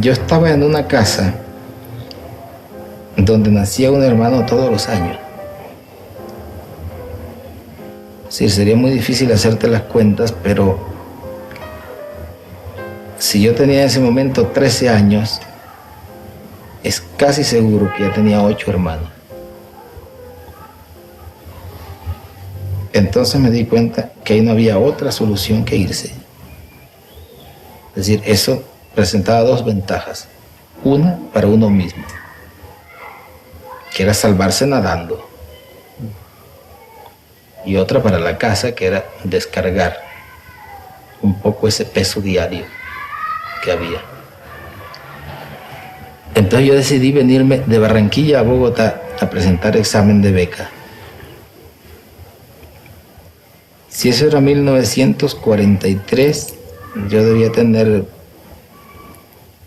yo estaba en una casa donde nacía un hermano todos los años. Sí, sería muy difícil hacerte las cuentas, pero si yo tenía en ese momento 13 años, es casi seguro que ya tenía 8 hermanos. Entonces me di cuenta que ahí no había otra solución que irse. Es decir, eso presentaba 2 ventajas. Una para uno mismo, que era salvarse nadando. Y otra para la casa, que era descargar un poco ese peso diario que había. Entonces yo decidí venirme de Barranquilla a Bogotá a presentar examen de beca. Si eso era 1943, yo debía tener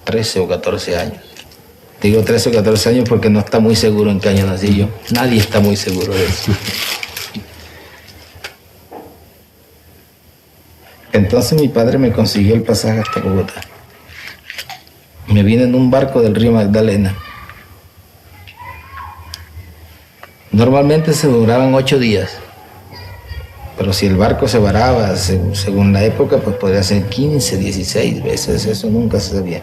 13 o 14 años. Digo 13 o 14 años porque no está muy seguro en qué año nací yo. Nadie está muy seguro de eso. Entonces mi padre me consiguió el pasaje hasta Bogotá. Me vine en un barco del río Magdalena. Normalmente se duraban 8 días. Pero si el barco se varaba, según la época, pues podría ser 15, 16 veces, eso nunca se sabía.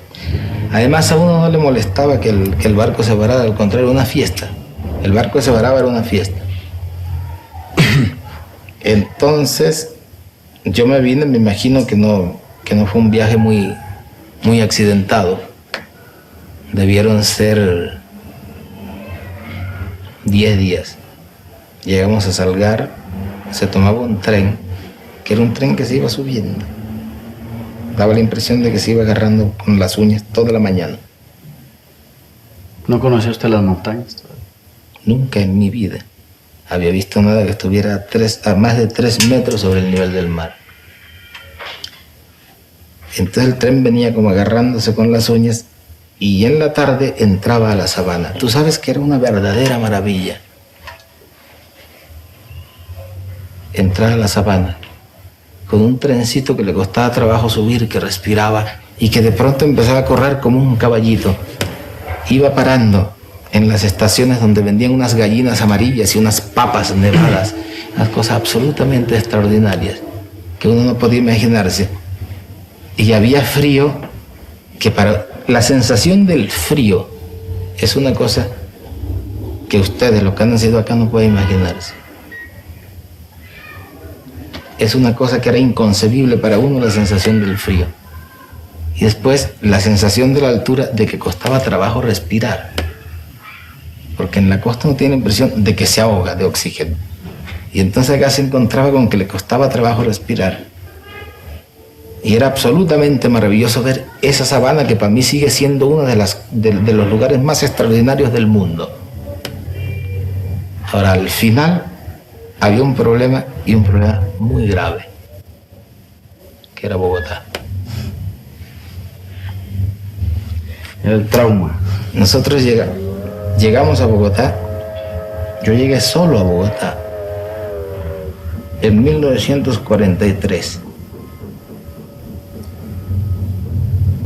Además, a uno no le molestaba que el barco se varara, al contrario, era una fiesta. El barco se varaba, era una fiesta. Entonces, yo me vine, me imagino que no fue un viaje muy accidentado. Debieron ser 10 días. Llegamos a Salgar. Se tomaba un tren, que era un tren que se iba subiendo. Daba la impresión de que se iba agarrando con las uñas toda la mañana. ¿No conocía usted las montañas? Nunca en mi vida había visto nada que estuviera a más de 3 metros sobre el nivel del mar. Entonces el tren venía como agarrándose con las uñas y en la tarde entraba a la sabana. Tú sabes que era una verdadera maravilla. Entrar a la sabana con un trencito que le costaba trabajo subir, que respiraba y que de pronto empezaba a correr como un caballito. Iba parando en las estaciones donde vendían unas gallinas amarillas y unas papas nevadas, unas cosas absolutamente extraordinarias que uno no podía imaginarse. Y había frío, que para la sensación del frío es una cosa que ustedes, los que han nacido acá, no pueden imaginarse. Es una cosa que era inconcebible para uno, la sensación del frío. Y después la sensación de la altura, de que costaba trabajo respirar. Porque en la costa uno tiene la impresión de que se ahoga de oxígeno. Y entonces acá se encontraba con que le costaba trabajo respirar. Y era absolutamente maravilloso ver esa sabana, que para mí sigue siendo uno de los lugares más extraordinarios del mundo. Ahora, al final había un problema, y un problema muy grave, que era Bogotá. El trauma. Nosotros llegamos a Bogotá. Yo llegué solo a Bogotá en 1943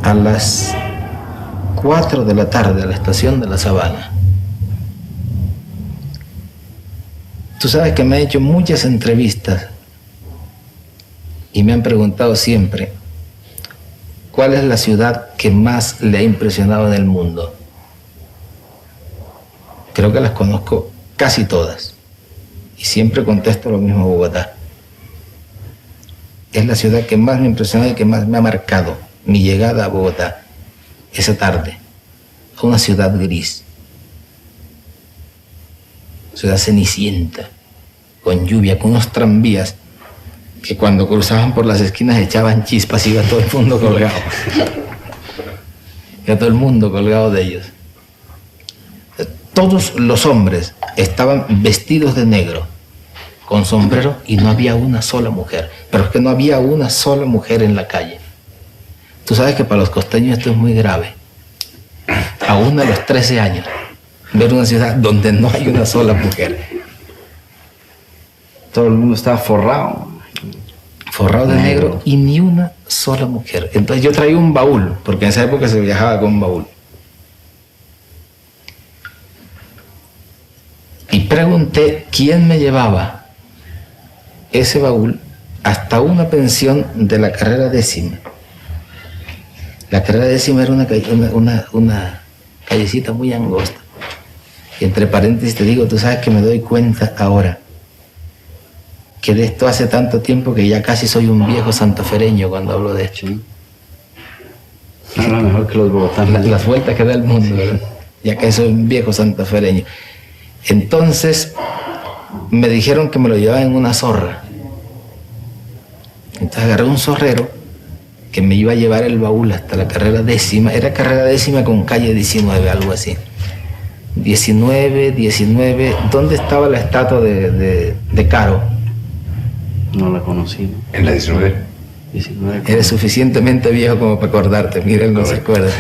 a las 4 de la tarde a la estación de La Sabana. Tú sabes que me he hecho muchas entrevistas y me han preguntado siempre cuál es la ciudad que más le ha impresionado en el mundo. Creo que las conozco casi todas y siempre contesto lo mismo: Bogotá. Es la ciudad que más me ha impresionado y que más me ha marcado mi llegada a Bogotá esa tarde, a una ciudad gris. Ciudad cenicienta, con lluvia, con unos tranvías que cuando cruzaban por las esquinas echaban chispas y iba todo el mundo colgado. Iba todo el mundo colgado de ellos. Todos los hombres estaban vestidos de negro, con sombrero, y no había una sola mujer. Pero es que no había una sola mujer en la calle. Tú sabes que para los costeños esto es muy grave. Aún a los 13 años, ver una ciudad donde no hay una sola mujer. Todo el mundo estaba forrado. forrado de negro y ni una sola mujer. Entonces yo traía un baúl, porque en esa época se viajaba con un baúl. Y pregunté quién me llevaba ese baúl hasta una pensión de la carrera 10ª. La carrera 10ª era una callecita muy angosta. Y entre paréntesis te digo, tú sabes que me doy cuenta ahora que de esto hace tanto tiempo que ya casi soy un viejo santafereño cuando hablo de esto. Habla mejor que los bogotanos. Las vueltas que da el mundo, ¿verdad? Ya que soy un viejo santafereño. Entonces me dijeron que me lo llevaba en una zorra. Entonces agarré un zorrero que me iba a llevar el baúl hasta la carrera 10ª. Era carrera 10ª con calle 19, algo así. 19. ¿Dónde estaba la estatua de Caro? No la conocí, ¿no? En la 19. 19. Eres suficientemente viejo como para acordarte. Mira, él no se acuerda.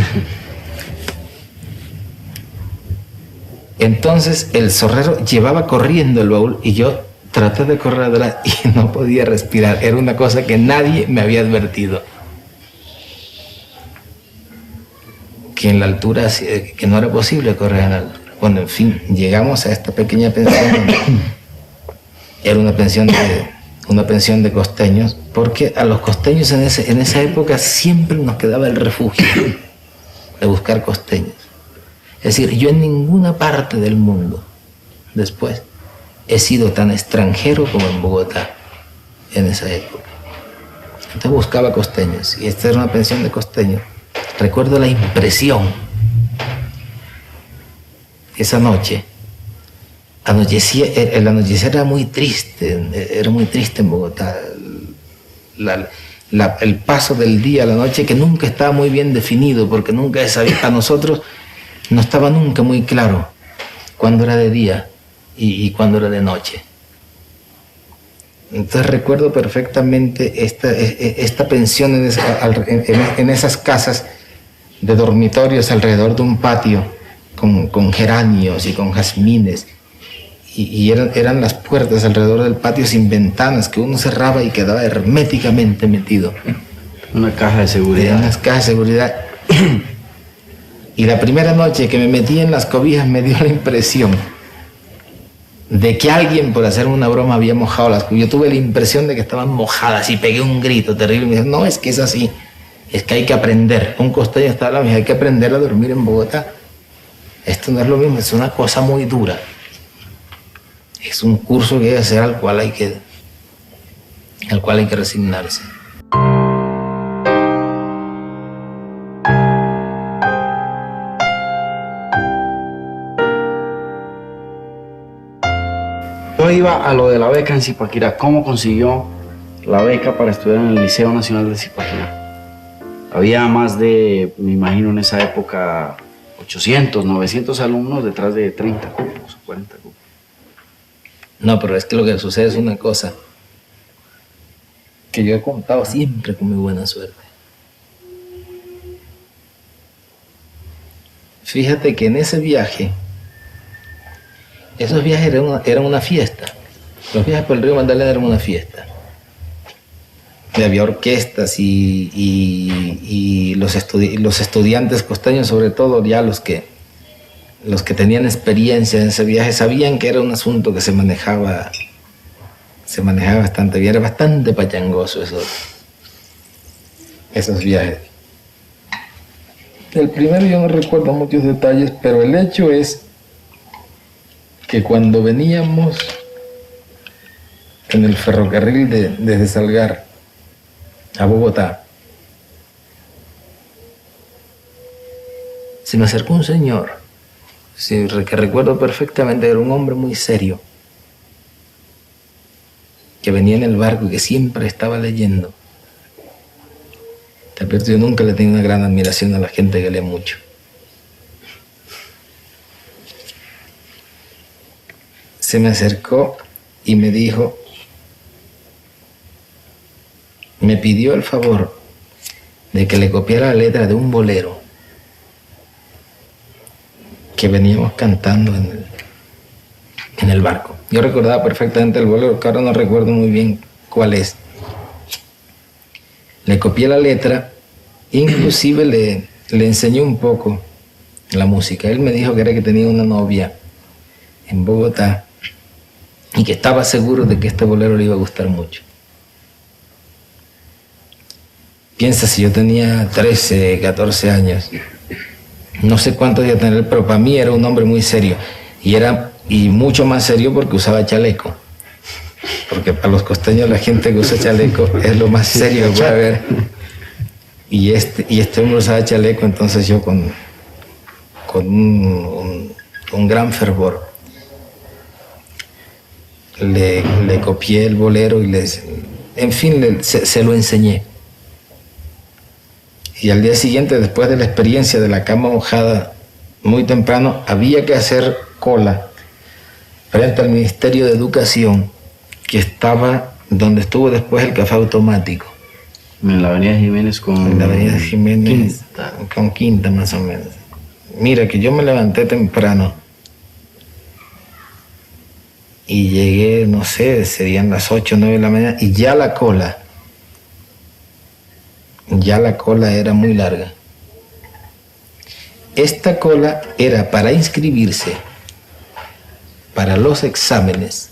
Entonces el zorrero llevaba corriendo el baúl y yo traté de correr atrás y no podía respirar. Era una cosa que nadie me había advertido. Que en la altura, que no era posible correr en la altura. Bueno, en fin, llegamos a esta pequeña pensión. Era una pensión de costeños, porque a los costeños en esa época siempre nos quedaba el refugio de buscar costeños. Es decir, yo en ninguna parte del mundo después he sido tan extranjero como en Bogotá en esa época. Entonces buscaba costeños y esta era una pensión de costeños. Recuerdo la impresión esa noche. El anochecer era muy triste en Bogotá. El paso del día a la noche, que nunca estaba muy bien definido, porque nunca se sabía, a nosotros no estaba nunca muy claro cuándo era de día y cuándo era de noche. Entonces recuerdo perfectamente esta pensión en esas casas de dormitorios alrededor de un patio con geranios y con jazmines. Y eran las puertas alrededor del patio sin ventanas que uno cerraba y quedaba herméticamente metido. Una caja de seguridad. Unas cajas de seguridad. Y la primera noche que me metí en las cobijas me dio la impresión de que alguien, por hacerme una broma, había mojado las cobijas. Yo tuve la impresión de que estaban mojadas y pegué un grito terrible. Y me dijeron, no, es que es así. Es que hay que aprender. Un costeño está hablando, hay que aprender a dormir en Bogotá. Esto no es lo mismo, es una cosa muy dura. Es un curso que hay que hacer al cual hay que resignarse. Yo iba a lo de la beca en Zipaquirá. ¿Cómo consiguió la beca para estudiar en el Liceo Nacional de Zipaquirá? Había más de, me imagino en esa época, 800, 900 alumnos detrás de 30 cupos, 40 cupos. No, pero es que lo que sucede es una cosa que yo he contado siempre con mi buena suerte. Fíjate que en ese viaje, esos viajes eran una fiesta. Los viajes por el río Magdalena eran una fiesta. Y había orquestas y los estudiantes costeños, sobre todo ya los que tenían experiencia en ese viaje, sabían que era un asunto que se manejaba bastante bien. Era bastante pachangoso esos viajes. El primero yo no recuerdo muchos detalles, pero el hecho es que cuando veníamos en el ferrocarril desde Salgar a Bogotá, se me acercó un señor, que recuerdo perfectamente, era un hombre muy serio, que venía en el barco y que siempre estaba leyendo. Pero yo nunca le tenía una gran admiración a la gente que lee mucho. Se me acercó y me dijo, me pidió el favor de que le copiara la letra de un bolero que veníamos cantando en el barco. Yo recordaba perfectamente el bolero, que ahora no recuerdo muy bien cuál es. le copié la letra, inclusive le enseñé un poco la música. Él me dijo que era que tenía una novia en Bogotá y que estaba seguro de que este bolero le iba a gustar mucho. Piensa, si yo tenía 13, 14 años, no sé cuántos iba a tener, pero para mí era un hombre muy serio. Y mucho más serio porque usaba chaleco. Porque para los costeños la gente que usa chaleco es lo más serio que puede haber. Y este hombre usaba chaleco, entonces yo con un gran fervor le copié el bolero y se lo enseñé. Y al día siguiente, después de la experiencia de la cama mojada, muy temprano, había que hacer cola frente al Ministerio de Educación, que estaba donde estuvo después el café automático. En la avenida Jiménez con... En la avenida Jiménez con Quinta, más o menos. Mira, que yo me levanté temprano y llegué, no sé, serían las 8 o 9 de la mañana, y ya la cola era muy larga. Esta cola era para inscribirse para los exámenes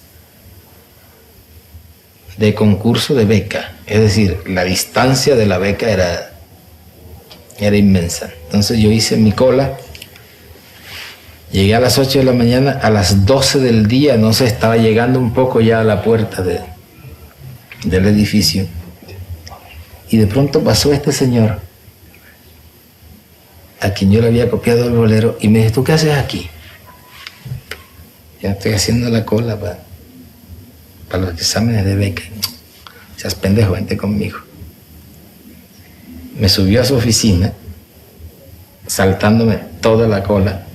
de concurso de beca. Es decir, la distancia de la beca era inmensa. Entonces yo hice mi cola, llegué a las 8 de la mañana, a las 12 del día, no sé, estaba llegando un poco ya a la puerta del edificio. Y de pronto pasó este señor, a quien yo le había copiado el bolero, y me dijo: ¿tú qué haces aquí? Ya estoy haciendo la cola para los exámenes de beca. Seas pendejo, vente conmigo. Me subió a su oficina, saltándome toda la cola,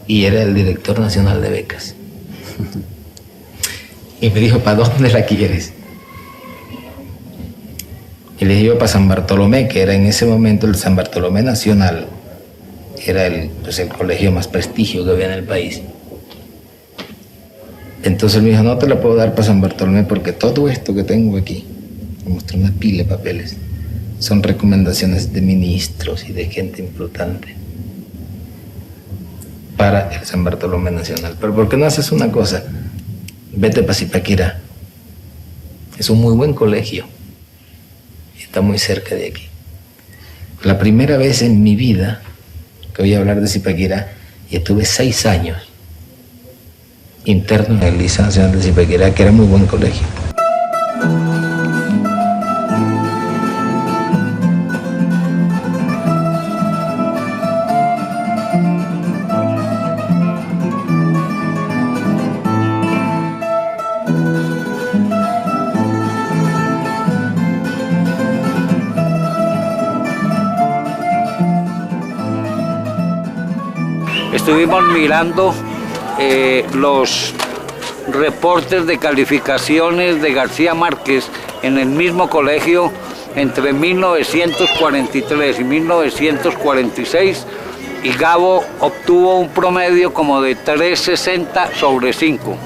y era el director nacional de becas. Y me dijo: ¿para dónde la quieres? Y le dije: yo para San Bartolomé, que era en ese momento el San Bartolomé Nacional, era el colegio más prestigio que había en el país. Entonces él me dijo: no te la puedo dar para San Bartolomé porque todo esto que tengo aquí, me mostró una pila de papeles, son recomendaciones de ministros y de gente importante para el San Bartolomé Nacional. Pero ¿por qué no haces una cosa? Vete para Zipaquirá. Es un muy buen colegio. Está muy cerca de aquí. La primera vez en mi vida que voy a hablar de Zipaquirá, y estuve 6 años interno en el Liceo Nacional de Zipaquirá, que era muy buen colegio. Estuvimos mirando los reportes de calificaciones de García Márquez en el mismo colegio entre 1943 y 1946, y Gabo obtuvo un promedio como de 3.60 sobre 5.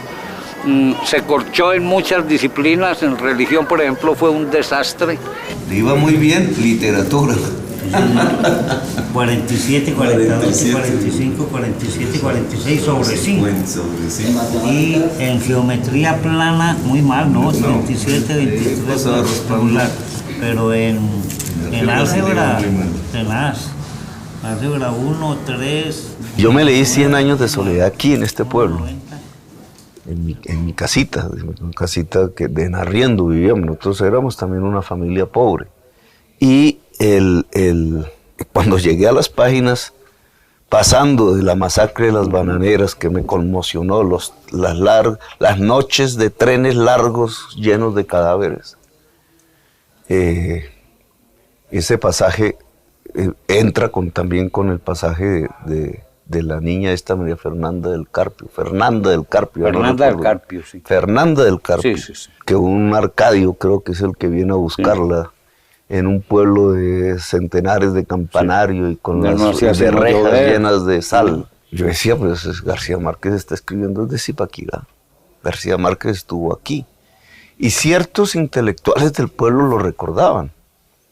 Se corchó en muchas disciplinas, en religión, por ejemplo, fue un desastre. Le iba muy bien literatura. 47, 42, 45, 47, 46 sobre 5. Y en geometría plana, muy mal, ¿no? 37, 23, regular. Pero en álgebra, tenaz. Álgebra 1, 3... Yo me leí 100 años de soledad aquí, en este pueblo. En mi casita, una casita que de en arriendo vivíamos. Nosotros éramos también una familia pobre. Y cuando llegué a las páginas, pasando de la masacre de las bananeras, que me conmocionó, las noches de trenes largos llenos de cadáveres, ese pasaje entra también con el pasaje de la niña esta, María Fernanda del Carpio. Fernanda del Carpio, sí. Fernanda del Carpio, sí. Que un Arcadio creo que es el que viene a buscarla. Sí. En un pueblo de centenares de campanario, sí. Y con las de rejas llenas de sal. Yo decía, pues García Márquez está escribiendo desde Zipaquirá. García Márquez estuvo aquí. Y ciertos intelectuales del pueblo lo recordaban.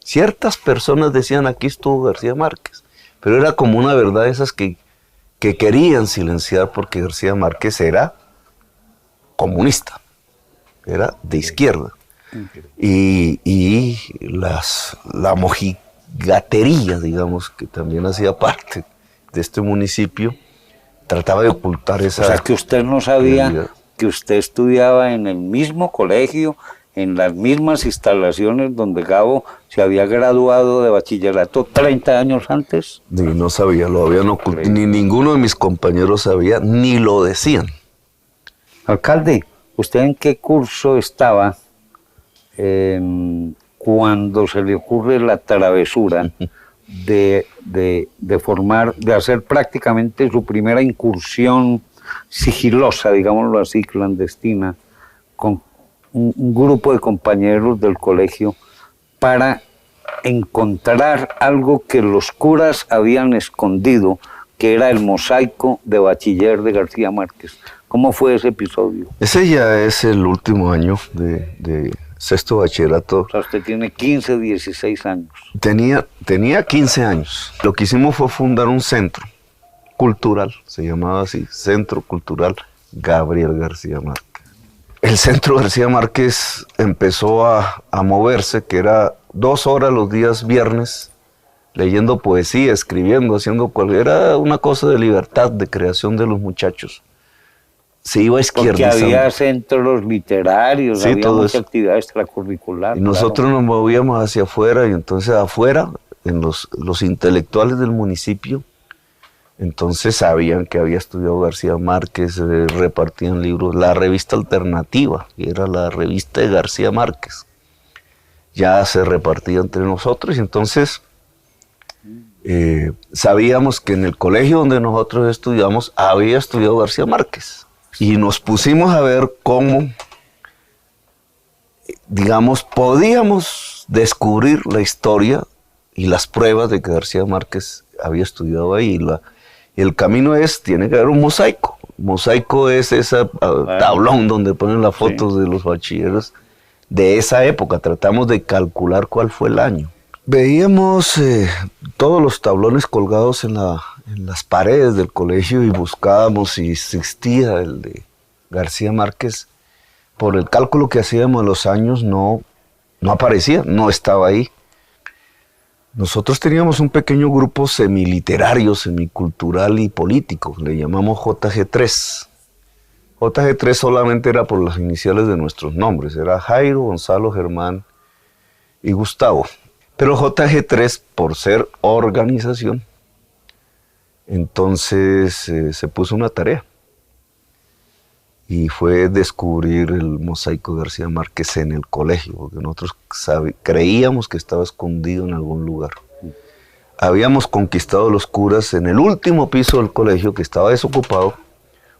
Ciertas personas decían, aquí estuvo García Márquez, pero era como una verdad esas que querían silenciar porque García Márquez era comunista, era de izquierda. Y la mojigatería, digamos, que también hacía parte de este municipio, trataba de ocultar esa... O sea, que usted no sabía realidad. que usted estudiaba en el mismo colegio, en las mismas instalaciones donde Gabo se había graduado de bachillerato 30 años antes. Ni no sabía, lo habían ocultado, ni ninguno de mis compañeros sabía, ni lo decían. Alcalde, ¿usted en qué curso estaba cuando se le ocurre la travesura de hacer prácticamente su primera incursión sigilosa, digámoslo así, clandestina, con un grupo de compañeros del colegio para encontrar algo que los curas habían escondido, que era el mosaico de bachiller de García Márquez? ¿Cómo fue ese episodio? Ese ya es el último año de sexto bachillerato. O sea, usted tiene 15, 16 años. Tenía 15 años. Lo que hicimos fue fundar un centro cultural, se llamaba así, Centro Cultural Gabriel García Márquez. El Centro García Márquez empezó a moverse, que era 2 horas los días viernes, leyendo poesía, escribiendo, haciendo cualquier... Era una cosa de libertad, de creación de los muchachos. Se iba a izquierdizando. Porque había centros literarios, sí, había todo mucha eso. actividad extracurricular. Y nosotros nos movíamos hacia afuera, y entonces afuera, en los intelectuales del municipio, entonces sabían que había estudiado García Márquez, repartían libros. La revista Alternativa, que era la revista de García Márquez, ya se repartía entre nosotros, y entonces sabíamos que en el colegio donde nosotros estudiamos había estudiado García Márquez. Y nos pusimos a ver cómo, digamos, podíamos descubrir la historia y las pruebas de que García Márquez había estudiado ahí. Y el camino tiene que haber un mosaico. Mosaico es ese tablón donde ponen las fotos de los bachilleros de esa época. Tratamos de calcular cuál fue el año. Veíamos todos los tablones colgados en las paredes del colegio y buscábamos si existía el de García Márquez. Por el cálculo que hacíamos en los años no aparecía, no estaba ahí. Nosotros teníamos un pequeño grupo semiliterario, semicultural y político, le llamamos JG3. JG3 solamente era por las iniciales de nuestros nombres, era Jairo, Gonzalo, Germán y Gustavo. Pero JG3, por ser organización, entonces se puso una tarea. Y fue descubrir el mosaico de García Márquez en el colegio, porque nosotros creíamos que estaba escondido en algún lugar. Habíamos conquistado los curas en el último piso del colegio, que estaba desocupado,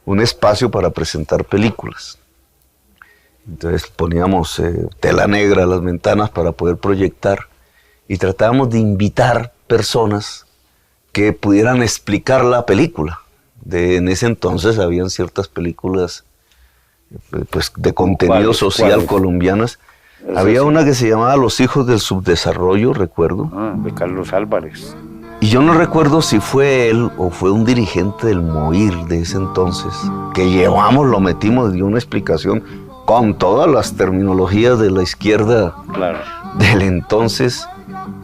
un espacio para presentar películas. Entonces poníamos tela negra a las ventanas para poder proyectar y tratábamos de invitar personas que pudieran explicar la película. En ese entonces habían ciertas películas pues, de contenido social colombianas. Había una que se llamaba Los hijos del subdesarrollo, recuerdo. De Carlos Álvarez. Y yo no recuerdo si fue él o fue un dirigente del MOIR de ese entonces, que llevamos, lo metimos, dio una explicación con todas las terminologías de la izquierda del entonces.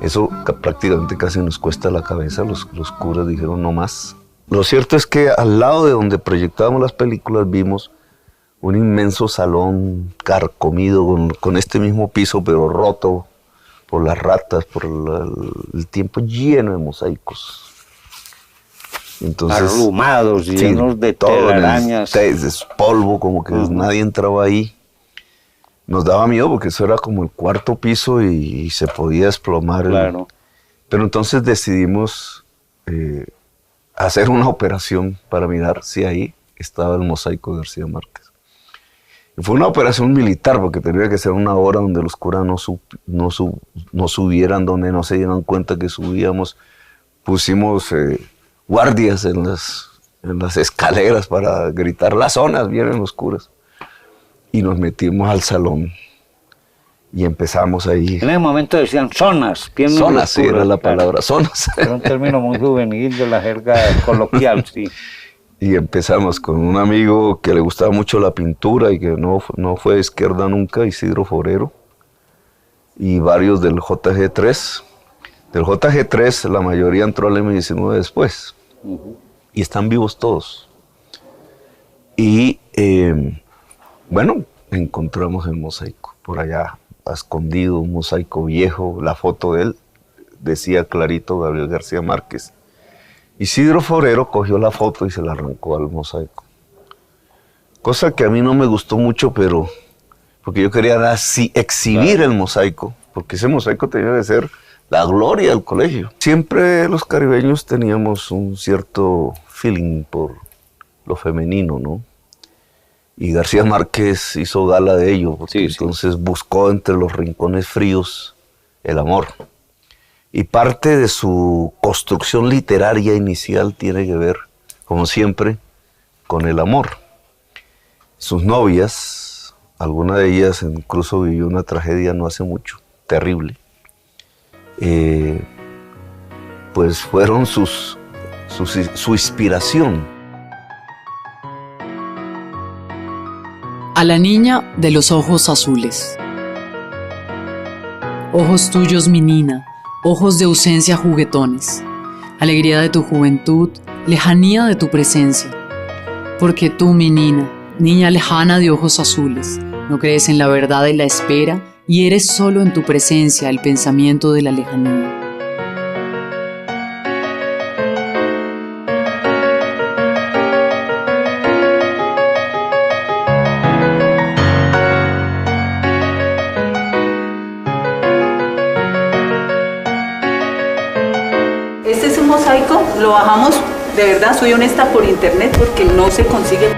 Eso prácticamente casi nos cuesta la cabeza, los curas dijeron no más. Lo cierto es que al lado de donde proyectábamos las películas vimos un inmenso salón carcomido con este mismo piso, pero roto por las ratas, por el tiempo, lleno de mosaicos. Entonces, arrumados, llenos de telarañas. Polvo, como que nadie entraba ahí. Nos daba miedo porque eso era como el 4º piso y se podía desplomar. Claro. Pero entonces decidimos hacer una operación para mirar si ahí estaba el mosaico de García Márquez. Y fue una operación militar porque tenía que ser una hora donde los curas no subieran, donde no se dieran cuenta que subíamos. Pusimos guardias en las escaleras para gritar las zonas, vienen los curas. Y nos metimos al salón Y empezamos ahí. En ese momento decían zonas. Zonas, sí, era la palabra, zonas. Era un término muy juvenil de la jerga coloquial, sí. Y empezamos con un amigo que le gustaba mucho la pintura y que no fue de izquierda nunca, Isidro Forero, y varios del JG3. Del JG3 la mayoría entró al M19 después. Y están vivos todos. Y bueno, encontramos el mosaico por allá, escondido, un mosaico viejo, la foto de él, decía clarito Gabriel García Márquez. Isidro Forero cogió la foto y se la arrancó al mosaico. Cosa que a mí no me gustó mucho, pero porque yo quería exhibir el mosaico, porque ese mosaico tenía que ser la gloria del colegio. Siempre los caribeños teníamos un cierto feeling por lo femenino, ¿no? Y García Márquez hizo gala de ello, porque entonces buscó entre los rincones fríos el amor. Y parte de su construcción literaria inicial tiene que ver, como siempre, con el amor. Sus novias, alguna de ellas incluso vivió una tragedia no hace mucho, terrible. Pues fueron su inspiración. A la niña de los ojos azules. Ojos tuyos, mi Nina, ojos de ausencia juguetones, alegría de tu juventud, lejanía de tu presencia. Porque tú, mi Nina, niña lejana de ojos azules, no crees en la verdad de la espera y eres solo en tu presencia el pensamiento de la lejanía. Este es un mosaico, lo bajamos, de verdad, soy honesta, por internet porque no se consigue.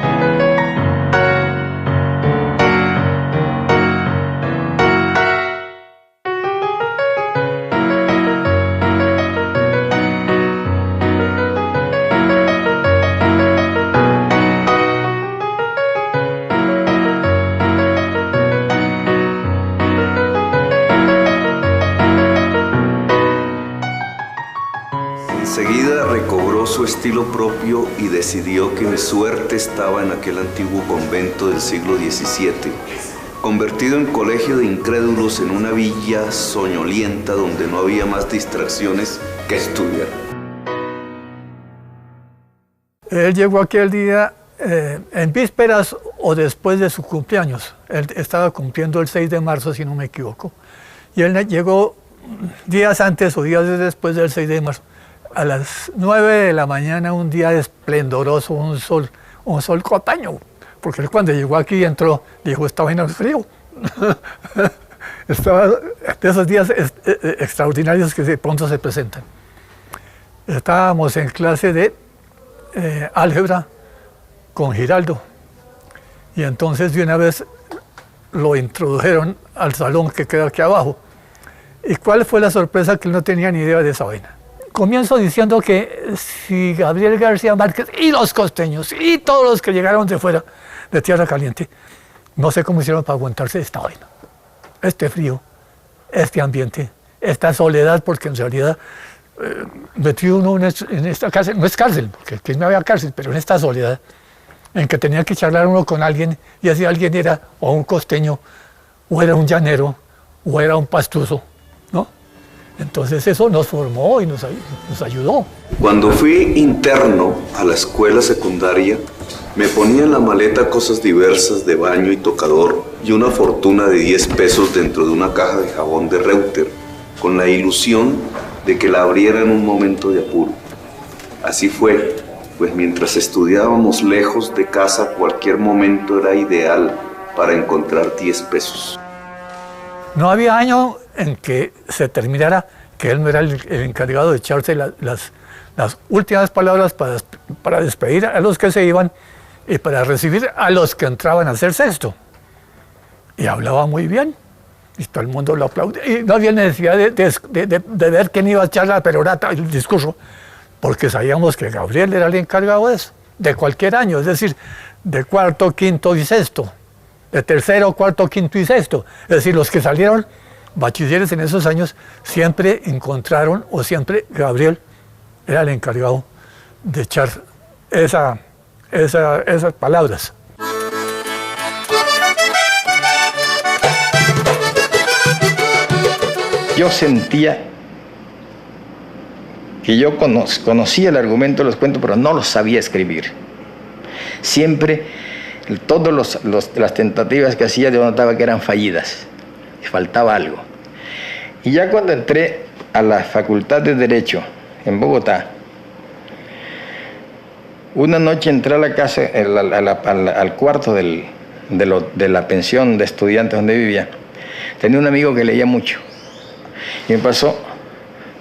Enseguida recobró su estilo propio y decidió que mi suerte estaba en aquel antiguo convento del siglo XVII, convertido en colegio de incrédulos en una villa soñolienta donde no había más distracciones que estudiar. Él llegó aquel día en vísperas o después de su cumpleaños. Él estaba cumpliendo el 6 de marzo, si no me equivoco. Y él llegó días antes o días después del 6 de marzo. A las 9 de la mañana, un día esplendoroso, un sol cotaño, porque él cuando llegó aquí entró, dijo, esta vaina es frío. Estaba de esos días extraordinarios que de pronto se presentan. Estábamos en clase de álgebra con Giraldo, y entonces de una vez lo introdujeron al salón que queda aquí abajo. ¿Y cuál fue la sorpresa? Que él no tenía ni idea de esa vaina. Comienzo diciendo que si Gabriel García Márquez y los costeños y todos los que llegaron de fuera, de Tierra Caliente, no sé cómo hicieron para aguantarse esta vaina, este frío, este ambiente, esta soledad, porque en realidad metió uno en esta cárcel, no es cárcel, porque aquí no había cárcel, pero en esta soledad, en que tenía que charlar uno con alguien, y así alguien era o un costeño, o era un llanero, o era un pastuso, ¿no? Entonces eso nos formó y nos ayudó. Cuando fui interno a la escuela secundaria, me ponía en la maleta cosas diversas de baño y tocador y una fortuna de 10 pesos dentro de una caja de jabón de Reuter, con la ilusión de que la abriera en un momento de apuro. Así fue, pues mientras estudiábamos lejos de casa, cualquier momento era ideal para encontrar 10 pesos. No había año en que se terminara que él no era el encargado de echarse las últimas palabras para despedir a los que se iban y para recibir a los que entraban a hacer sexto. Y hablaba muy bien, y todo el mundo lo aplaudía. Y no había necesidad de ver quién iba a echar la perorata, el discurso, porque sabíamos que Gabriel era el encargado de eso, de cualquier año, es decir, de cuarto, quinto y sexto. de tercero, cuarto, quinto y sexto. Es decir, los que salieron bachilleres en esos años siempre encontraron, o siempre Gabriel era el encargado de echar esas palabras. Yo sentía que yo conocía el argumento de los cuentos, pero no los sabía escribir. Siempre, todas las tentativas que hacía, yo notaba que eran fallidas, que faltaba algo. Y ya cuando entré a la Facultad de Derecho en Bogotá, una noche entré a la casa, al cuarto de la pensión de estudiantes donde vivía. Tenía un amigo que leía mucho y me pasó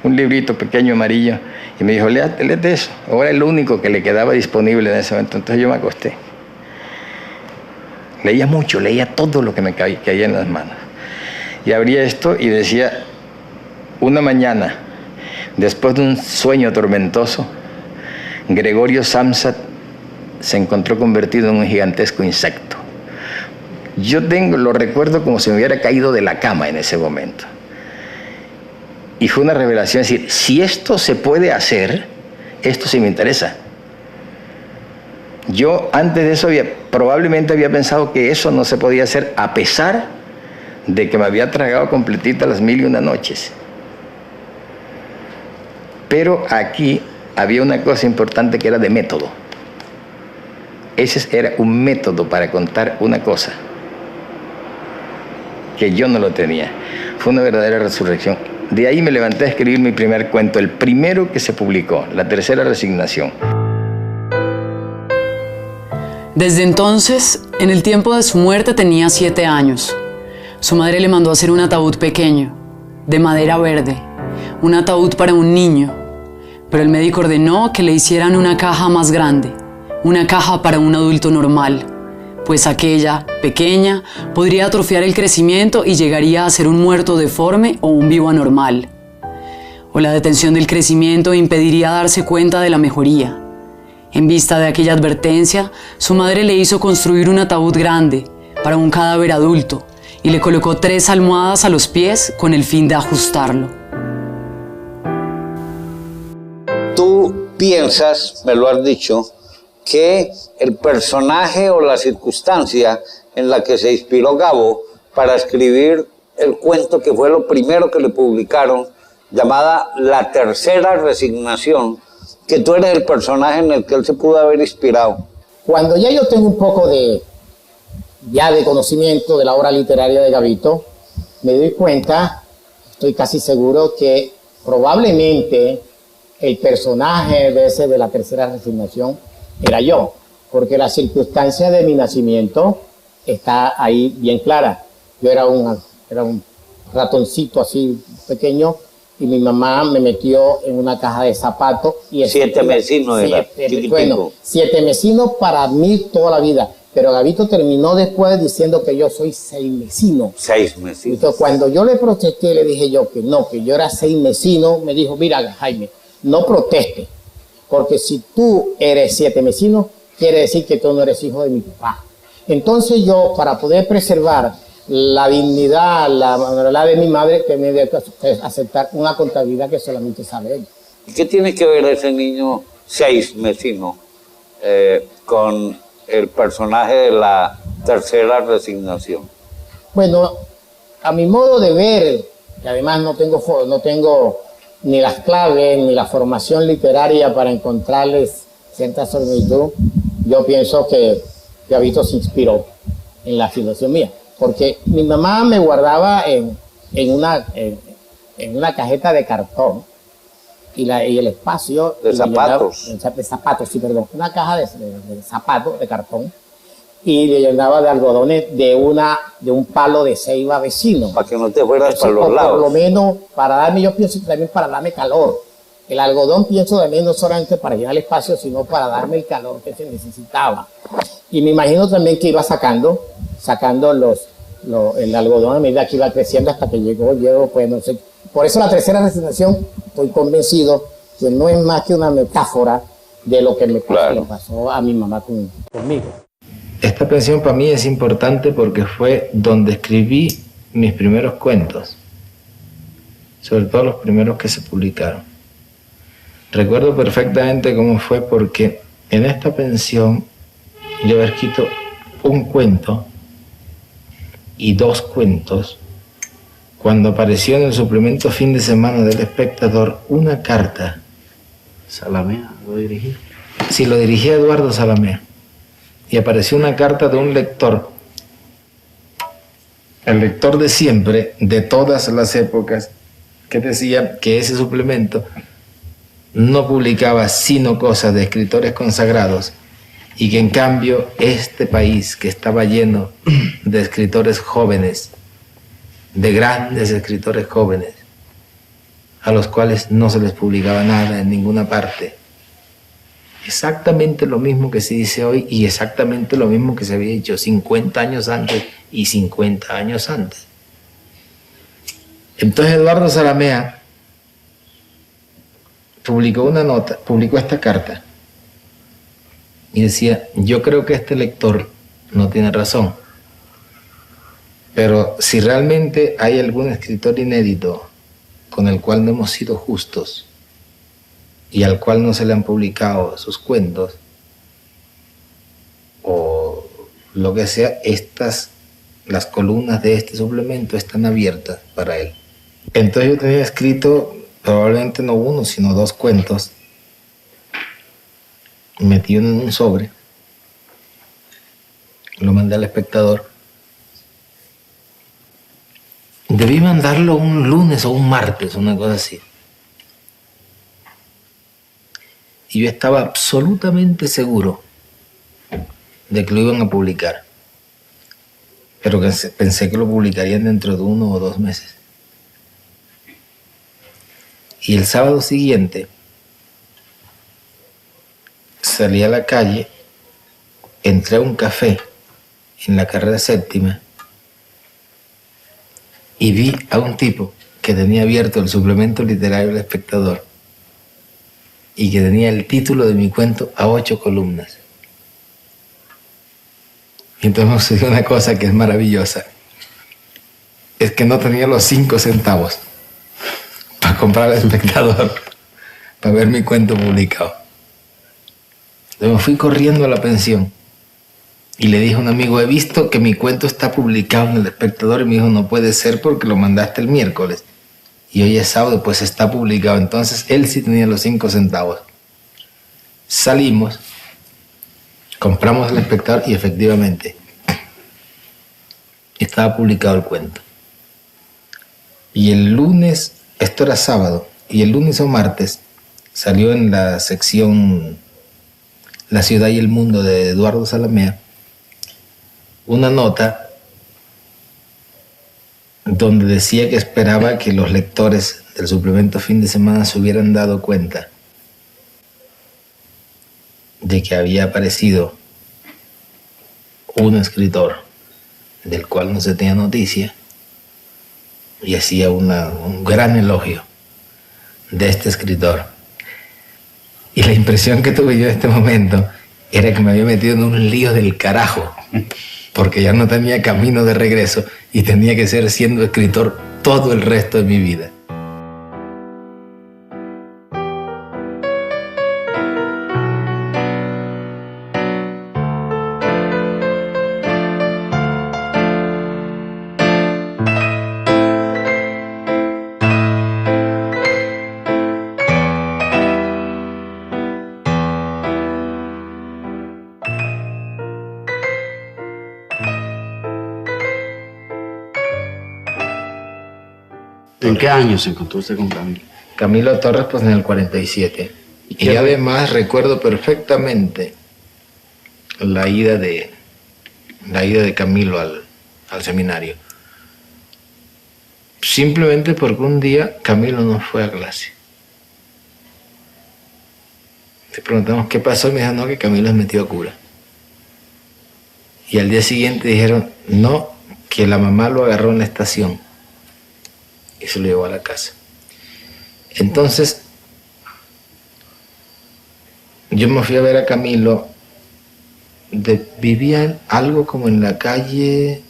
un librito pequeño amarillo y me dijo, léete eso. Ahora era el único que le quedaba disponible en ese momento. Entonces yo me acosté. Leía mucho, leía todo lo que me caía en las manos. Y abría esto y decía, una mañana, después de un sueño tormentoso, Gregorio Samsa se encontró convertido en un gigantesco insecto. Yo lo recuerdo como si me hubiera caído de la cama en ese momento. Y fue una revelación, es decir, si esto se puede hacer, esto sí me interesa. Yo antes de eso probablemente había pensado que eso no se podía hacer, a pesar de que me había tragado completita las 1001 noches. Pero aquí había una cosa importante que era de método. Ese era un método para contar una cosa que yo no lo tenía. Fue una verdadera resurrección. De ahí me levanté a escribir mi primer cuento, el primero que se publicó, La Tercera Resignación. Desde entonces, en el tiempo de su muerte tenía 7 años. Su madre le mandó hacer un ataúd pequeño, de madera verde, un ataúd para un niño, pero el médico ordenó que le hicieran una caja más grande, una caja para un adulto normal, pues aquella, pequeña, podría atrofiar el crecimiento y llegaría a ser un muerto deforme o un vivo anormal. O la detención del crecimiento impediría darse cuenta de la mejoría. En vista de aquella advertencia, su madre le hizo construir un ataúd grande para un cadáver adulto y le colocó 3 almohadas a los pies con el fin de ajustarlo. Tú piensas, me lo has dicho, que el personaje o la circunstancia en la que se inspiró Gabo para escribir el cuento que fue lo primero que le publicaron, llamada La Tercera Resignación, que tú eres el personaje en el que él se pudo haber inspirado. Cuando ya yo tengo un poco de conocimiento de la obra literaria de Gabito, me doy cuenta, estoy casi seguro que probablemente el personaje de La Tercera Resignación era yo, porque la circunstancia de mi nacimiento está ahí bien clara. Yo era un ratoncito así pequeño y mi mamá me metió en una caja de zapatos. Y 7 mesinos era chiquitico. Bueno, 7 mesinos para mí toda la vida, pero Gabito terminó después diciendo que yo soy 6 mesinos. 6 mesinos. Entonces, cuando yo le protesté, le dije yo que no, que yo era 6 mesinos, me dijo, mira Jaime, no proteste, porque si tú eres 7 mesinos, quiere decir que tú no eres hijo de mi papá. Entonces yo, para poder preservar la dignidad, la moralidad de mi madre, tenía que aceptar una contabilidad que solamente sabe ella. ¿Y qué tiene que ver ese niño 6 mesinos con el personaje de La Tercera Resignación? Bueno, a mi modo de ver, que además no tengo ni las claves ni la formación literaria para encontrarles cierta similitud, yo pienso que Gabito se inspiró en la filosofía mía, porque mi mamá me guardaba en una cajeta de cartón y el espacio de zapatos, una caja de zapatos de cartón, y le llenaba de algodones de un palo de ceiba vecino. Para que no te fueras para los lados. Por lo menos para darme, yo pienso también para darme calor. El algodón pienso también no solamente para llenar el espacio, sino para darme el calor que se necesitaba. Y me imagino también que iba sacando el algodón a medida que iba creciendo hasta que llegó, pues no sé. Por eso La Tercera Resignación, estoy convencido que no es más que una metáfora de lo que le pasó a mi mamá conmigo. esta pensión para mí es importante porque fue donde escribí mis primeros cuentos, sobre todo los primeros que se publicaron. Recuerdo perfectamente cómo fue porque en esta pensión yo había escrito un cuento y 2 cuentos cuando apareció en el suplemento fin de semana del Espectador una carta. Salamea, ¿lo dirigí? Sí, lo dirigía Eduardo Salamea. Y apareció una carta de un lector, el lector de siempre, de todas las épocas, que decía que ese suplemento no publicaba sino cosas de escritores consagrados y que en cambio este país, que estaba lleno de escritores jóvenes, de grandes escritores jóvenes, a los cuales no se les publicaba nada en ninguna parte. Exactamente lo mismo que se dice hoy y exactamente lo mismo que se había dicho 50 años antes y 50 años antes. Entonces Eduardo Salamea publicó esta carta y decía: yo creo que este lector no tiene razón, pero si realmente hay algún escritor inédito con el cual no hemos sido justos y al cual no se le han publicado sus cuentos, o lo que sea, las columnas de este suplemento están abiertas para él. Entonces yo tenía escrito probablemente no 1, sino 2 cuentos, metido en un sobre, lo mandé al Espectador. Debí mandarlo un lunes o un martes, una cosa así. Y yo estaba absolutamente seguro de que lo iban a publicar. Pero pensé que lo publicarían dentro de 1 o 2 meses. Y el sábado siguiente salí a la calle, entré a un café en la carrera 7ª y vi a un tipo que tenía abierto el suplemento literario del Espectador y que tenía el título de mi cuento a 8 columnas. Y entonces me sucedió una cosa que es maravillosa. Es que no tenía los 5 centavos para comprar el Espectador, para ver mi cuento publicado. Entonces me fui corriendo a la pensión y le dije a un amigo: he visto que mi cuento está publicado en el Espectador. Y me dijo: no puede ser porque lo mandaste el miércoles y hoy es sábado, pues está publicado. Entonces él sí tenía los 5 centavos. Salimos, compramos el Espectador y efectivamente estaba publicado el cuento. Y el lunes, esto era sábado, y el lunes o martes salió en la sección La ciudad y el mundo de Eduardo Salamea una nota donde decía que esperaba que los lectores del suplemento fin de semana se hubieran dado cuenta de que había aparecido un escritor del cual no se tenía noticia, y hacía un gran elogio de este escritor. Y la impresión que tuve yo en este momento era que me había metido en un lío del carajo, porque ya no tenía camino de regreso y tenía que ser siendo escritor todo el resto de mi vida. ¿En qué año se encontró usted con Camilo? Camilo Torres, pues en el 47. Y además recuerdo perfectamente la ida de Camilo al seminario. Simplemente porque un día Camilo no fue a clase. Le preguntamos qué pasó y me dijo: no, que Camilo es metido a cura. Y al día siguiente dijeron: no, que la mamá lo agarró en la estación y se lo llevó a la casa. Entonces yo me fui a ver a Camilo vivían algo como en la calle,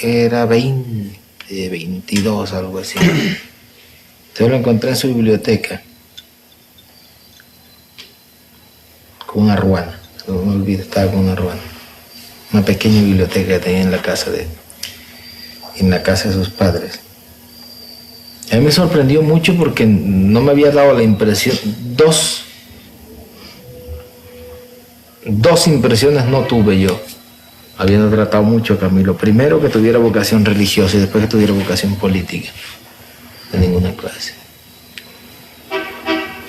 era 20, 22, algo así. Yo lo encontré en su biblioteca, con una ruana, no me olvido, estaba con una ruana. Una pequeña biblioteca que tenía en la casa de sus padres. A mí me sorprendió mucho porque no me había dado la impresión, dos impresiones no tuve yo, habiendo tratado mucho a Camilo. Primero, que tuviera vocación religiosa, y después que tuviera vocación política, de ninguna clase.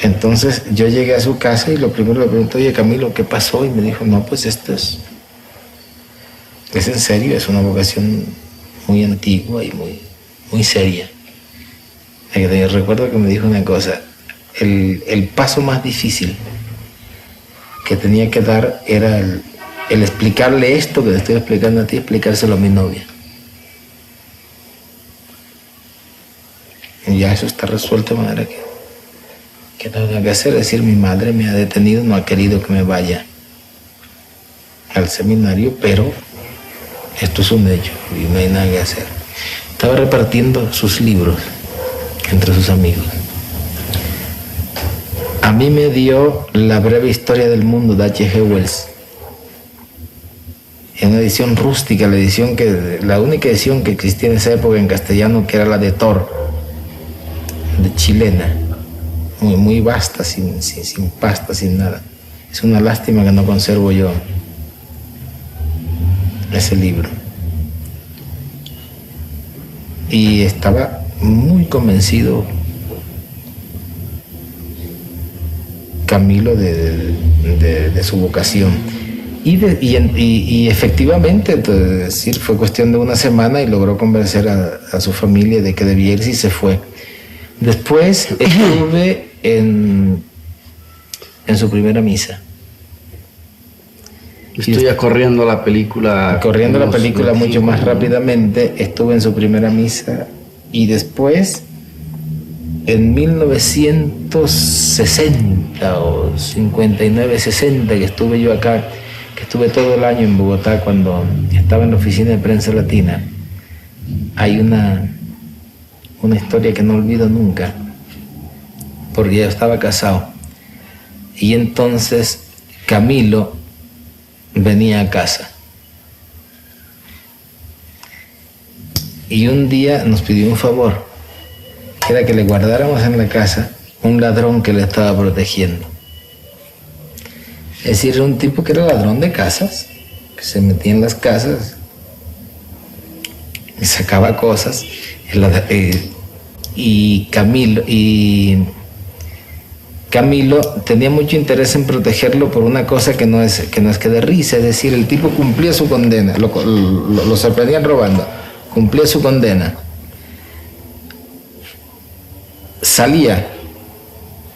Entonces yo llegué a su casa y lo primero le pregunté: oye, Camilo, ¿qué pasó? Y me dijo: no, pues esto es en serio, es una vocación muy antigua y muy seria. Recuerdo que me dijo una cosa: el paso más difícil que tenía que dar era el explicarle esto que te estoy explicando a ti, explicárselo a mi novia. Y ya eso está resuelto, de manera que no tengo que hacer. Es decir, mi madre me ha detenido, no ha querido que me vaya al seminario, pero esto es un hecho y no hay nada que hacer. Estaba repartiendo sus libros entre sus amigos. A mí me dio La breve historia del mundo de H.G. Wells, en una edición rústica, la única edición que existía en esa época en castellano, que era la de Thor, de chilena, muy vasta, sin pasta, sin nada. Es una lástima que no conservo yo ese libro. Y estaba muy convencido Camilo de su vocación. Y efectivamente, es decir, fue cuestión de una semana y logró convencer a su familia de que debía irse y se fue. Después estuve en su primera misa. Estoy ya corriendo la película. Corriendo la película mucho más rápidamente, estuve en su primera misa y después, en 1960 o 59-60, que estuve yo acá, que estuve todo el año en Bogotá cuando estaba en la oficina de prensa latina, hay una historia que no olvido nunca, porque yo estaba casado y entonces Camilo venía a casa y un día nos pidió un favor, que era que le guardáramos en la casa un ladrón que le estaba protegiendo. Es decir, era un tipo que era ladrón de casas, que se metía en las casas y sacaba cosas, y Camilo tenía mucho interés en protegerlo por una cosa que no es que de risa. Es decir, el tipo cumplía su condena, lo sorprendían robando, cumplía su condena, salía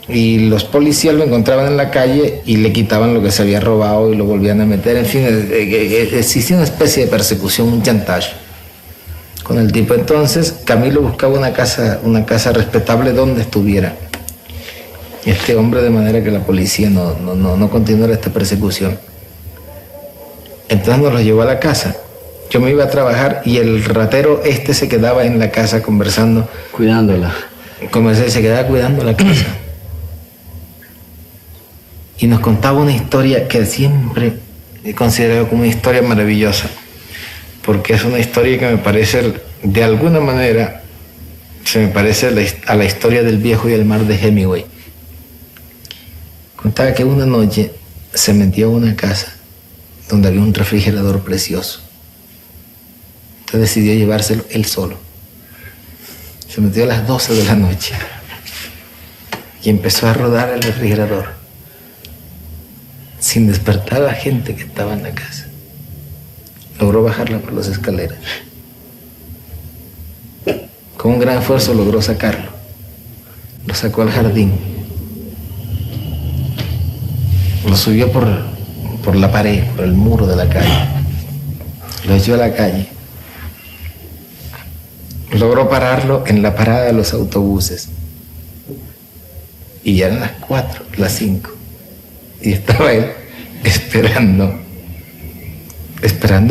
y los policías lo encontraban en la calle y le quitaban lo que se había robado y lo volvían a meter. En fin, existía una especie de persecución, un chantaje con el tipo. Entonces Camilo buscaba una casa respetable donde estuviera este hombre, de manera que la policía no continuara esta persecución. Entonces nos lo llevó a la casa. Yo me iba a trabajar y el ratero se quedaba en la casa conversando, cuidándola. Se quedaba cuidando la casa y nos contaba una historia que siempre he considerado como una historia maravillosa, porque es una historia que me parece, de alguna manera, se me parece a la historia del Viejo y el Mar de Hemingway. Contaba que una noche se metió a una casa donde había un refrigerador precioso. Entonces decidió llevárselo él solo. Se metió a las 12 de la noche y empezó a rodar el refrigerador sin despertar a la gente que estaba en la casa. Logró bajarla por las escaleras. Con un gran esfuerzo logró sacarlo. Lo sacó al jardín. Lo subió por la pared, por el muro de la calle. Lo echó a la calle. Logró pararlo en la parada de los autobuses. Y ya eran las 4, las 5. Y estaba él esperando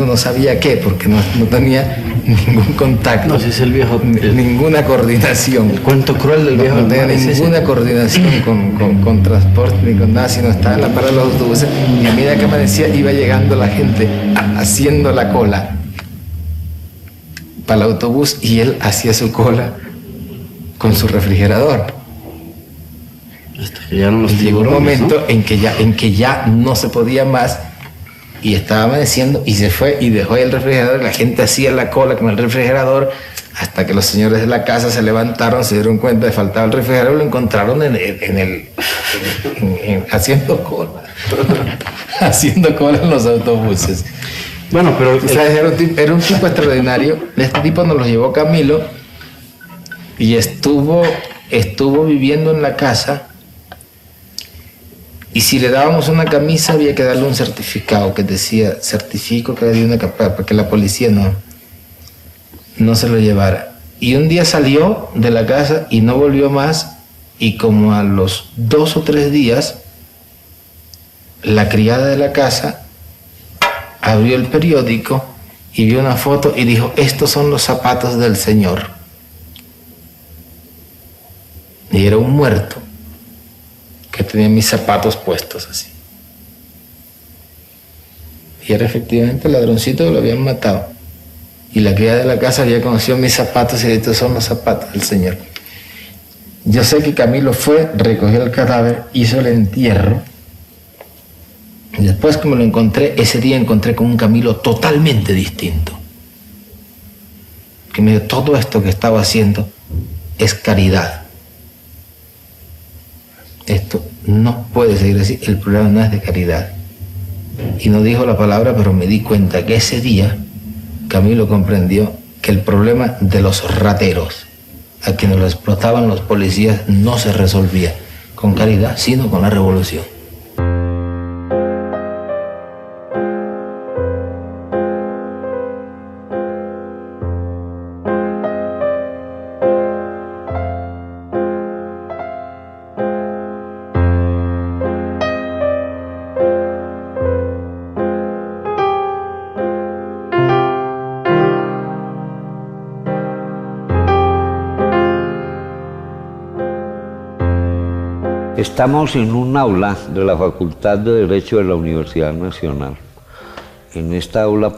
no sabía qué, porque no tenía ningún contacto. No, si es el viejo... Ninguna coordinación. El cuento cruel del viejo. No tenía ninguna coordinación con transporte ni con nada, sino estaba en la parada de los autobuses y a medida que amanecía iba llegando la gente haciendo la cola para el autobús y él hacía su cola con su refrigerador. Hasta que ya no los llegó un momento, ¿no?, en que ya no se podía más y estaba amaneciendo y se fue y dejó ahí el refrigerador y la gente hacía la cola con el refrigerador hasta que los señores de la casa se levantaron, se dieron cuenta de que faltaba el refrigerador y lo encontraron haciendo cola haciendo cola en los autobuses. Bueno, pero... O sea, era un tipo extraordinario. Este tipo nos lo llevó Camilo y estuvo viviendo en la casa. Y si le dábamos una camisa había que darle un certificado que decía, certifico que le di una camisa, para que la policía no se lo llevara. Y un día salió de la casa y no volvió más, y como a los 2 o 3 días, la criada de la casa abrió el periódico y vio una foto y dijo, estos son los zapatos del señor. Y era un muerto que tenía mis zapatos puestos así. Y era efectivamente el ladroncito que lo habían matado. Y la criada de la casa había conocido mis zapatos y estos son los zapatos del señor. Yo sé que Camilo fue, recogió el cadáver, hizo el entierro. Y después que me lo encontré, ese día encontré con un Camilo totalmente distinto. Que me dijo, todo esto que estaba haciendo es caridad. Esto no puede seguir así, el problema no es de caridad. Y no dijo la palabra, pero me di cuenta que ese día Camilo comprendió que el problema de los rateros, a quienes lo explotaban los policías, no se resolvía con caridad, sino con la revolución. Estamos en un aula de la Facultad de Derecho de la Universidad Nacional. En esta aula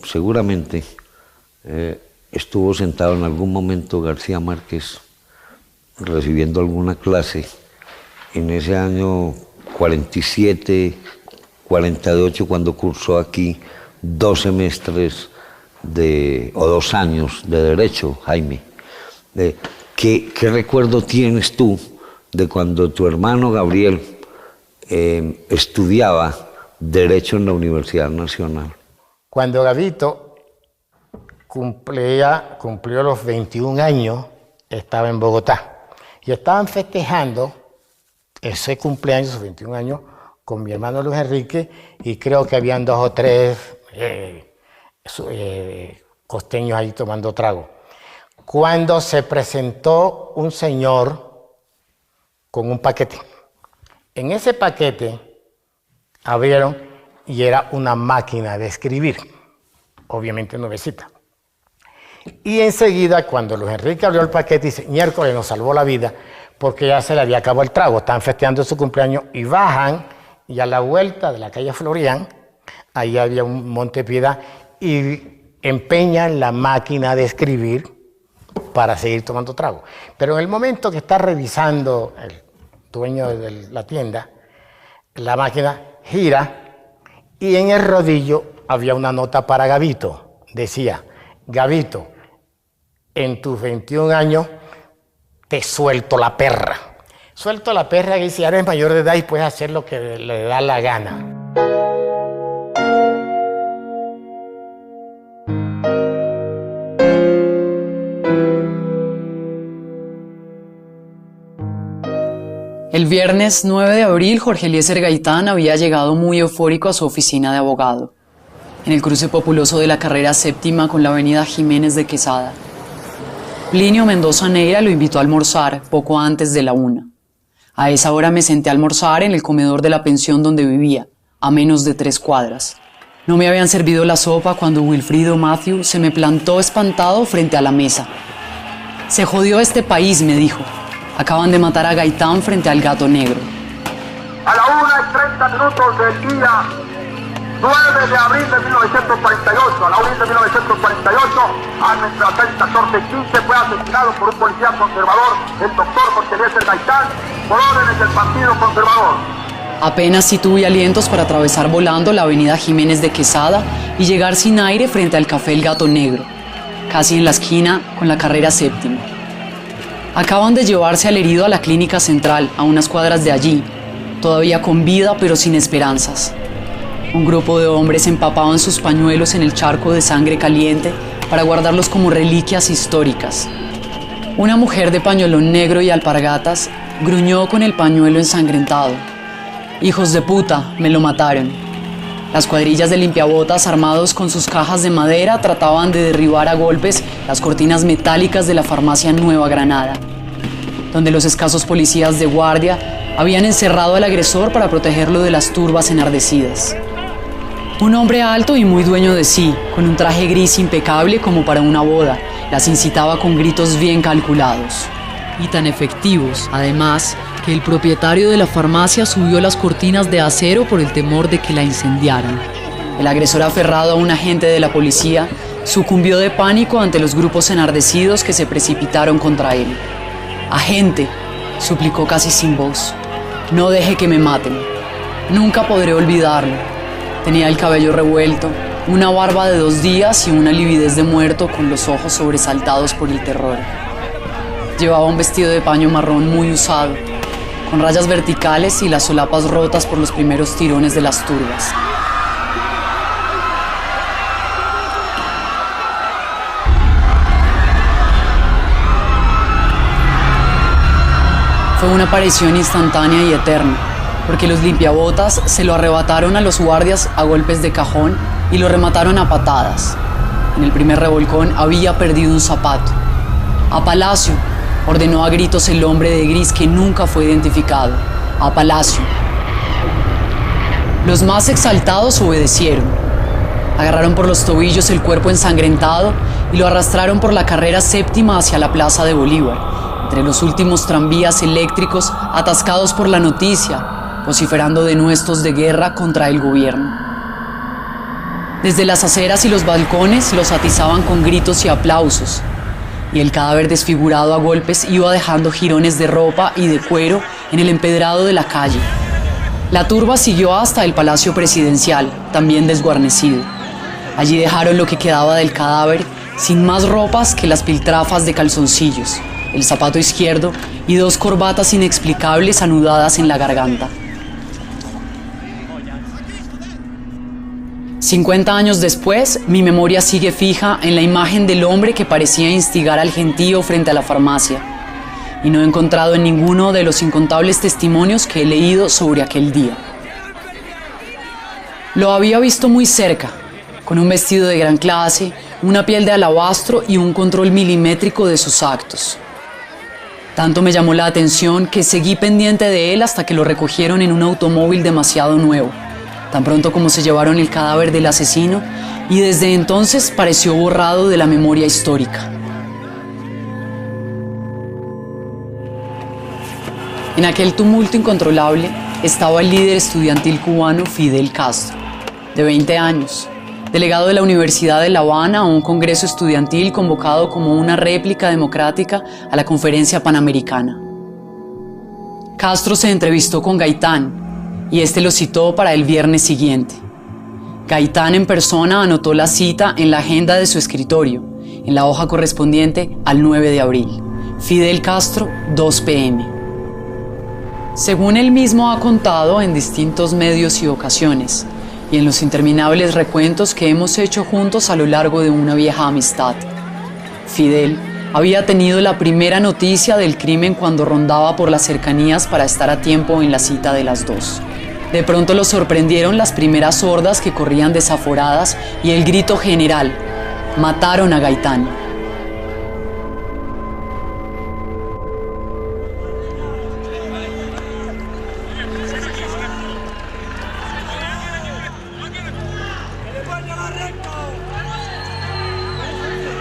seguramente estuvo sentado en algún momento García Márquez recibiendo alguna clase en ese año 47, 48, cuando cursó aquí 2 semestres o 2 años de Derecho, Jaime. ¿Qué recuerdo tienes tú de cuando tu hermano Gabriel estudiaba Derecho en la Universidad Nacional? Cuando Gabito cumplió los 21 años, estaba en Bogotá. Y estaban festejando ese cumpleaños, sus 21 años, con mi hermano Luis Enrique, y creo que habían 2 o 3 costeños ahí tomando trago. Cuando se presentó un señor con un paquete. En ese paquete abrieron y era una máquina de escribir, obviamente nuevecita. Y enseguida, cuando Luis Enrique abrió el paquete, dice, miércoles nos salvó la vida porque ya se le había acabado el trago, están festeando su cumpleaños y bajan, y a la vuelta de la calle Florián, ahí había un Montepiedad, y empeñan la máquina de escribir para seguir tomando trago. Pero en el momento que está revisando el dueño de la tienda, la máquina gira y en el rodillo había una nota para Gabito. Decía, Gabito, en tus 21 años te suelto la perra. Suelto la perra y dice, eres mayor de edad y puedes hacer lo que le da la gana. El viernes 9 de abril, Jorge Eliezer Gaitán había llegado muy eufórico a su oficina de abogado, en el cruce populoso de la carrera 7ª con la avenida Jiménez de Quesada. Plinio Mendoza Neira lo invitó a almorzar poco antes de la 1. A esa hora me senté a almorzar en el comedor de la pensión donde vivía, a menos de 3 cuadras. No me habían servido la sopa cuando Wilfrido Matthew se me plantó espantado frente a la mesa. «Se jodió este país», me dijo. «Acaban de matar a Gaitán frente al Gato Negro». A la 1:30 del día 9 de abril de 1948, a la 1 de 1948, a nuestras 14:15 fue asesinado por un policía conservador, el doctor José Eliezer Gaitán, por órdenes del Partido Conservador. Apenas si tuve alientos para atravesar volando la avenida Jiménez de Quesada y llegar sin aire frente al Café El Gato Negro, casi en la esquina con la carrera 7ª. Acaban de llevarse al herido a la clínica central, a unas cuadras de allí, todavía con vida pero sin esperanzas. Un grupo de hombres empapaban sus pañuelos en el charco de sangre caliente para guardarlos como reliquias históricas. Una mujer de pañuelón negro y alpargatas gruñó con el pañuelo ensangrentado. «Hijos de puta, me lo mataron». Las cuadrillas de limpiabotas armados con sus cajas de madera trataban de derribar a golpes las cortinas metálicas de la farmacia Nueva Granada, donde los escasos policías de guardia habían encerrado al agresor para protegerlo de las turbas enardecidas. Un hombre alto y muy dueño de sí, con un traje gris impecable como para una boda, las incitaba con gritos bien calculados. Y tan efectivos, además, que el propietario de la farmacia subió las cortinas de acero por el temor de que la incendiaran. El agresor, aferrado a un agente de la policía, sucumbió de pánico ante los grupos enardecidos que se precipitaron contra él. «Agente», suplicó casi sin voz, «no deje que me maten. Nunca podré olvidarlo. Tenía el cabello revuelto, una barba de 2 días y una lividez de muerto con los ojos sobresaltados por el terror. Llevaba un vestido de paño marrón muy usado, con rayas verticales y las solapas rotas por los primeros tirones de las turbas. Fue una aparición instantánea y eterna, porque los limpiabotas se lo arrebataron a los guardias a golpes de cajón y lo remataron a patadas. En el primer revolcón había perdido un zapato. «A Palacio», ordenó a gritos el hombre de gris que nunca fue identificado. «A Palacio». Los más exaltados obedecieron. Agarraron por los tobillos el cuerpo ensangrentado y lo arrastraron por la carrera 7ª hacia la Plaza de Bolívar, entre los últimos tranvías eléctricos atascados por la noticia, vociferando denuestos de guerra contra el gobierno. Desde las aceras y los balcones los atizaban con gritos y aplausos, y el cadáver desfigurado a golpes iba dejando jirones de ropa y de cuero en el empedrado de la calle. La turba siguió hasta el Palacio Presidencial, también desguarnecido. Allí dejaron lo que quedaba del cadáver, sin más ropas que las piltrafas de calzoncillos, el zapato izquierdo y 2 corbatas inexplicables anudadas en la garganta. 50 años después, mi memoria sigue fija en la imagen del hombre que parecía instigar al gentío frente a la farmacia, y no he encontrado en ninguno de los incontables testimonios que he leído sobre aquel día. Lo había visto muy cerca, con un vestido de gran clase, una piel de alabastro y un control milimétrico de sus actos. Tanto me llamó la atención que seguí pendiente de él hasta que lo recogieron en un automóvil demasiado nuevo, tan pronto como se llevaron el cadáver del asesino, y desde entonces pareció borrado de la memoria histórica. En aquel tumulto incontrolable estaba el líder estudiantil cubano Fidel Castro, de 20 años, delegado de la Universidad de La Habana a un congreso estudiantil convocado como una réplica democrática a la Conferencia Panamericana. Castro se entrevistó con Gaitán, y este lo citó para el viernes siguiente. Gaitán en persona anotó la cita en la agenda de su escritorio, en la hoja correspondiente al 9 de abril. Fidel Castro, 2 p.m. Según él mismo ha contado en distintos medios y ocasiones, y en los interminables recuentos que hemos hecho juntos a lo largo de una vieja amistad, Fidel había tenido la primera noticia del crimen cuando rondaba por las cercanías para estar a tiempo en la cita de las 2. De pronto lo sorprendieron las primeras hordas que corrían desaforadas y el grito general: «Mataron a Gaitán».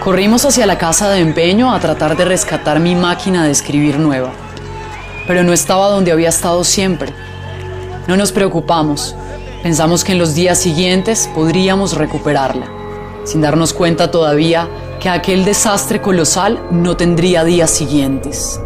Corrimos hacia la casa de empeño a tratar de rescatar mi máquina de escribir nueva, pero no estaba donde había estado siempre. No nos preocupamos, pensamos que en los días siguientes podríamos recuperarla, sin darnos cuenta todavía que aquel desastre colosal no tendría días siguientes.